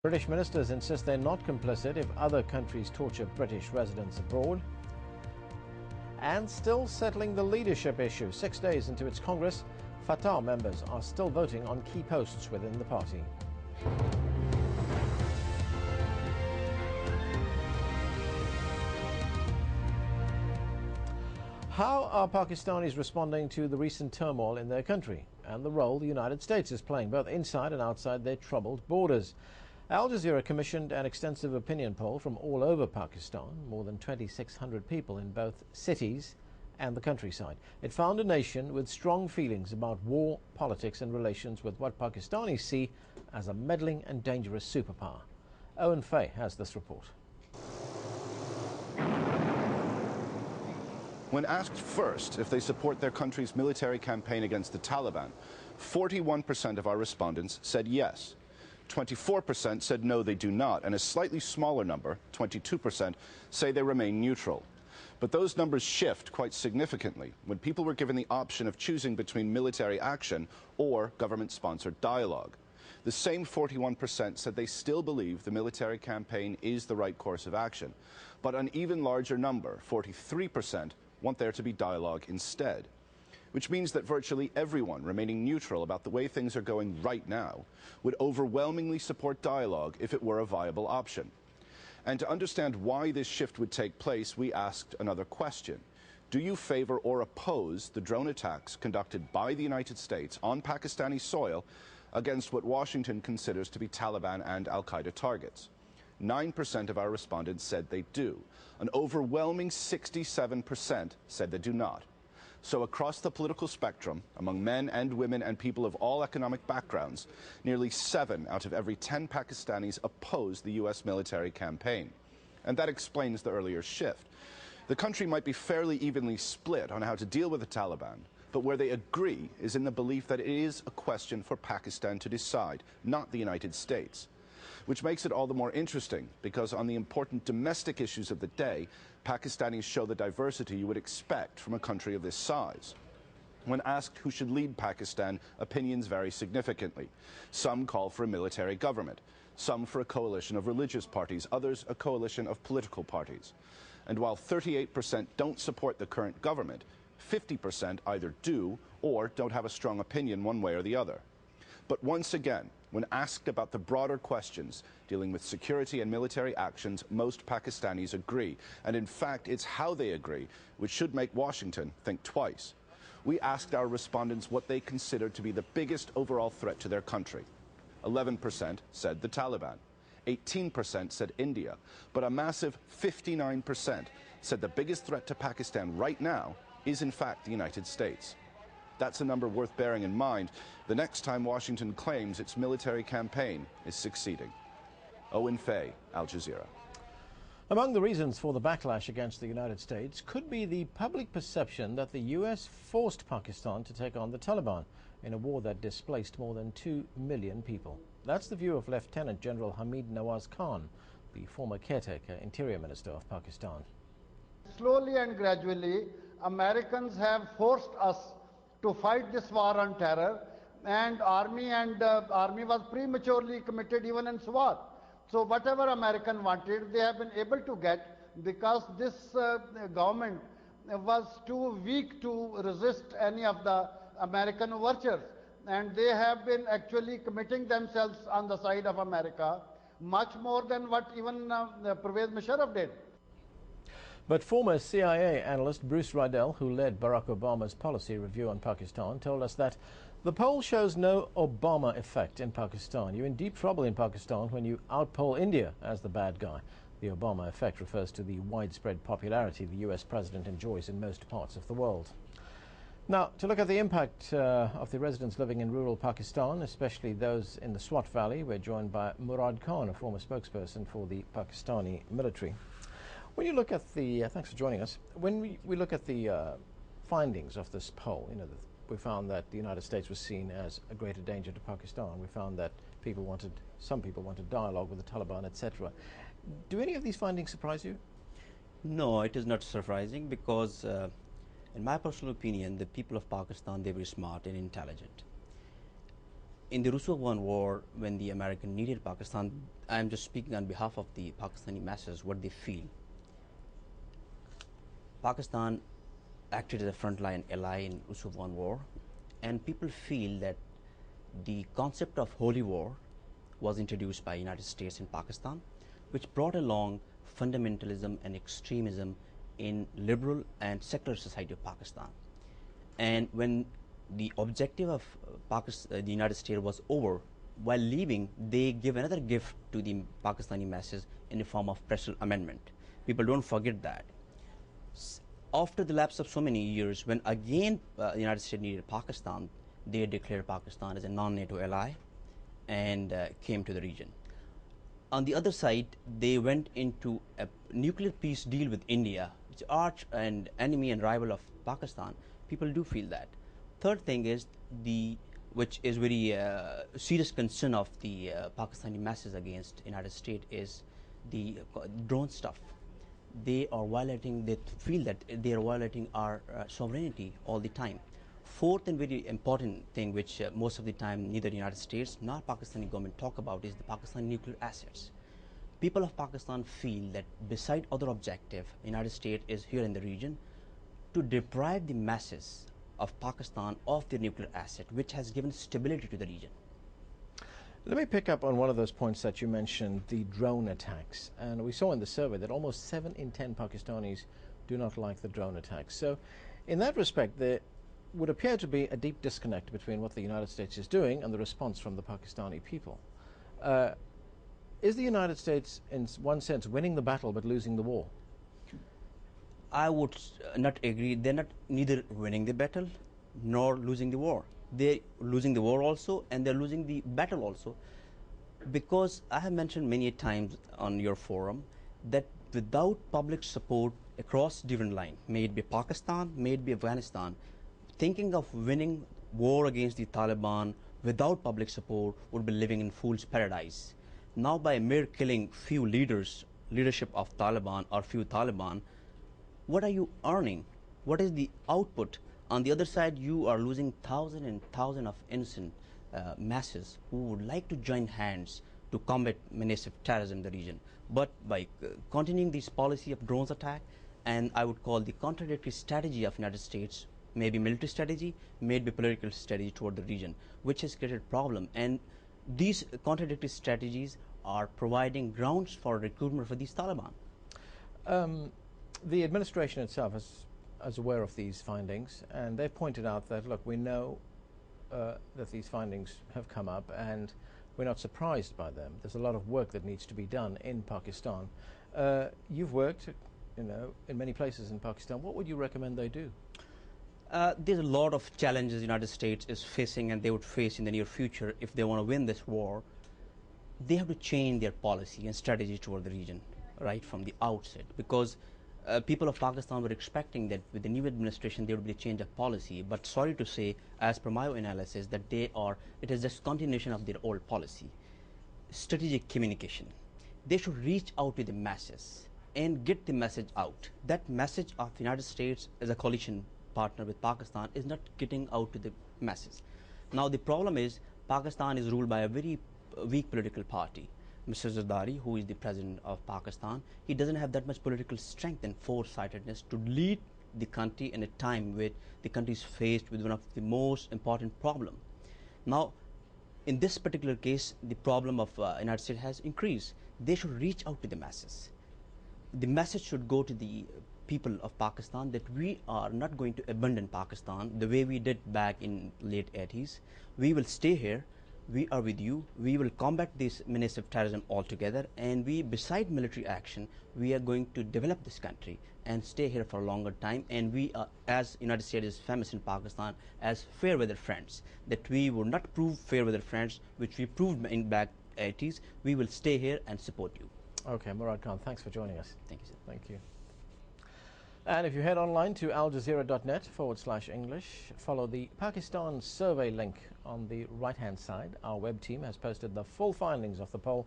British ministers insist they're not complicit if other countries torture British residents abroad. And still settling the leadership issue. 6 days into its Congress, Fatah members are still voting on key posts within the party. How are Pakistanis responding to the recent turmoil in their country and the role the United States is playing both inside and outside their troubled borders? Al Jazeera commissioned an extensive opinion poll from all over Pakistan, more than 2,600 people in both cities and the countryside. It found a nation with strong feelings about war, politics and relations with what Pakistanis see as a meddling and dangerous superpower. Owen Fay has this report. When asked first if they support their country's military campaign against the Taliban, 41% of our respondents said yes. 24% said no, they do not, and a slightly smaller number, 22%, say they remain neutral. But those numbers shift quite significantly when people were given the option of choosing between military action or government-sponsored dialogue. The same 41% said they still believe the military campaign is the right course of action, but an even larger number, 43%, want there to be dialogue instead. Which means that virtually everyone remaining neutral about the way things are going right now would overwhelmingly support dialogue if it were a viable option. And to understand why this shift would take place, we asked another question. Do you favor or oppose the drone attacks conducted by the United States on Pakistani soil against what Washington considers to be Taliban and al-Qaeda targets? 9% of our respondents said they do. An overwhelming 67% said they do not. So across the political spectrum, among men and women and people of all economic backgrounds, nearly 7 out of every 10 Pakistanis oppose the U.S. military campaign. And that explains the earlier shift. The country might be fairly evenly split on how to deal with the Taliban, but where they agree is in the belief that it is a question for Pakistan to decide, not the United States. Which makes it all the more interesting, because on the important domestic issues of the day, Pakistanis show the diversity you would expect from a country of this size. When asked who should lead Pakistan, opinions vary significantly. Some call for a military government, some for a coalition of religious parties, others a coalition of political parties. And while 38% don't support the current government, 50% either do or don't have a strong opinion one way or the other. But once again, when asked about the broader questions dealing with security and military actions, most Pakistanis agree. And in fact, it's how they agree which should make Washington think twice. We asked our respondents what they considered to be the biggest overall threat to their country. 11% said the Taliban. 18% said India. But a massive 59% said the biggest threat to Pakistan right now is in fact the United States. That's a number worth bearing in mind the next time Washington claims its military campaign is succeeding. Owen Fay, Al Jazeera. Among the reasons for the backlash against the United States could be the public perception that the U.S. forced Pakistan to take on the Taliban in a war that displaced more than 2 million people. That's the view of Lieutenant General Hamid Murad Khan, the former caretaker Interior Minister of Pakistan. Slowly and gradually, Americans have forced us to fight this war on terror, and army was prematurely committed even in SWAT. So whatever American wanted, they have been able to get, because this government was too weak to resist any of the American overtures. And they have been actually committing themselves on the side of America, much more than what even Pervez Musharraf did. But former CIA analyst Bruce Riedel, who led Barack Obama's policy review on Pakistan, told us that the poll shows no Obama effect in Pakistan. You're in deep trouble in Pakistan when you outpoll India as the bad guy. The Obama effect refers to the widespread popularity the US president enjoys in most parts of the world. Now, to look at the impact of the residents living in rural Pakistan, especially those in the Swat Valley, we're joined by Murad Khan, a former spokesperson for the Pakistani Military. When you look at the, thanks for joining us. When we look at the findings of this poll, we found that the United States was seen as a greater danger to Pakistan. We found that some people wanted dialogue with the Taliban, etc. Do any of these findings surprise you? No, it is not surprising, because in my personal opinion, the people of Pakistan, they're very smart and intelligent. in the Russo-Afghan war, when the American needed Pakistan, I'm just speaking on behalf of the Pakistani masses, what they feel. Pakistan acted as a frontline ally in Russo-Afghan war, and people feel that the concept of holy war was introduced by United States in Pakistan, which brought along fundamentalism and extremism in liberal and secular society of Pakistan. And when the objective of the United States was over, while leaving, they give another gift to the Pakistani masses in the form of Presidential Amendment. People don't forget that. After the lapse of so many years, when again the United States needed Pakistan, they declared Pakistan as a non-NATO ally and came to the region. On the other side, they went into a nuclear peace deal with India, which is arch and enemy and rival of Pakistan. People do feel that. Third thing is which is very serious concern of the Pakistani masses against United States is the drone stuff. They feel that they are violating our sovereignty all the time. Fourth and very important thing, which most of the time neither the United States nor Pakistani government talk about, is the Pakistani nuclear assets. People of Pakistan feel that beside other objective, United States is here in the region to deprive the masses of Pakistan of their nuclear asset, which has given stability to the region. Let me pick up on one of those points that you mentioned, the drone attacks. And we saw in the survey that almost 7 in 10 Pakistanis do not like the drone attacks. So in that respect, there would appear to be a deep disconnect between what the United States is doing and the response from the Pakistani people. Is the United States, in one sense, winning the battle but losing the war? I would not agree. They're not neither winning the battle nor losing the war. They're losing the war also, and they're losing the battle also, because I have mentioned many times on your forum that without public support across different lines, may it be Pakistan, may it be Afghanistan, thinking of winning war against the Taliban without public support would be living in fool's paradise. Now, by mere killing few leadership of Taliban or few Taliban, what are you earning? What is the output? On the other side, you are losing thousands and thousands of innocent masses who would like to join hands to combat menace of terrorism in the region. But by continuing this policy of drones attack, and I would call the contradictory strategy of United States, maybe military strategy, maybe political strategy toward the region, which has created problem. And these contradictory strategies are providing grounds for recruitment for these Taliban. The administration itself is aware of these findings, and they've pointed out that, look, we know that these findings have come up, and we're not surprised by them. There's a lot of work that needs to be done in Pakistan. You've worked, in many places in Pakistan. What would you recommend they do? There's a lot of challenges the United States is facing, and they would face in the near future if they want to win this war. They have to change their policy and strategy toward the region right from the outset, because people of Pakistan were expecting that with the new administration there would be a change of policy. But sorry to say, as per my analysis, that it is just continuation of their old policy. Strategic communication. They should reach out to the masses and get the message out. That message of the United States as a coalition partner with Pakistan is not getting out to the masses. Now the problem is Pakistan is ruled by a very weak political party. Mr. Zardari, who is the president of Pakistan, he doesn't have that much political strength and foresightedness to lead the country in a time when the country is faced with one of the most important problems. Now, in this particular case, the problem of United States has increased. They should reach out to the masses. The message should go to the people of Pakistan that we are not going to abandon Pakistan the way we did back in late 80s. We will stay here. We are with you. We will combat this menace of terrorism altogether, and beside military action, we are going to develop this country and stay here for a longer time. And we are, as United States is famous in Pakistan, as fair weather friends, that we will not prove fair weather friends, which we proved in back 80s. We will stay here and support you. Okay, Murad Khan, thanks for joining us. Thank you, sir. Thank you. And if you head online to aljazeera.net/English, follow the Pakistan survey link on the right-hand side. Our web team has posted the full findings of the poll